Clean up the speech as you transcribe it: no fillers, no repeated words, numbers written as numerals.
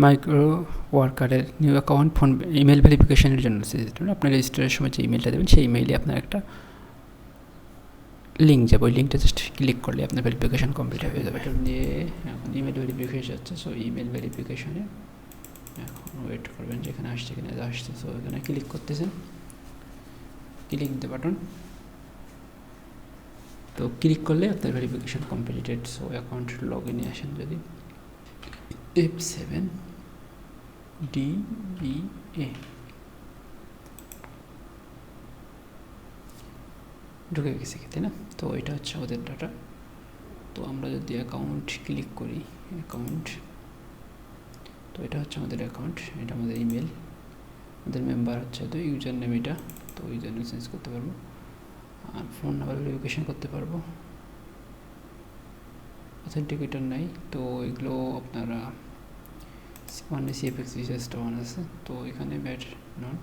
Micro ওয়ার্কারের new account phone email ভেরিফিকেশনের জন্য আপনার রেজিস্টারের সময় যে ইমেলটা দেবেন সেই ইমেইলে আপনার একটা লিঙ্ক যাবে, ওই লিঙ্কটা জাস্ট ক্লিক করলে আপনার ভেরিফিকেশান কমপ্লিট হয়ে যাবে। এটা দিয়ে এখন ইমেল ভেরিফিকেশন হচ্ছে, সো ইমেল ভেরিফিকেশনে এখন ওয়েট করবেন যেখানে আসছে কিনা আসছে। সো এখানে ক্লিক করতেছেন, ক্লিক দ্য বাটন। তো ক্লিক করলে আপনার verification completed. So account log ইনে আসেন, যদি F7DBA ঢুকে গেছে তাই না? তো এটা হচ্ছে আমাদের ডাটা। তো আমরা যদি অ্যাকাউন্ট ক্লিক করি, অ্যাকাউন্ট, তো এটা হচ্ছে আমাদের অ্যাকাউন্ট, এটা আমাদের ইমেল, আমাদের মেম্বার হচ্ছে তো ইউজার নেম এটা, তো ইউজার নেম চেঞ্জ করতে পারবো, আর ফোন নাম্বার ভেরিফিকেশন করতে পারবো। অথেন্টিকেটর নাই, তো এগুলো আপনারা মানে সিএফএক্স রিসার্চটা অন আছে, তো এখানে ব্যাড নন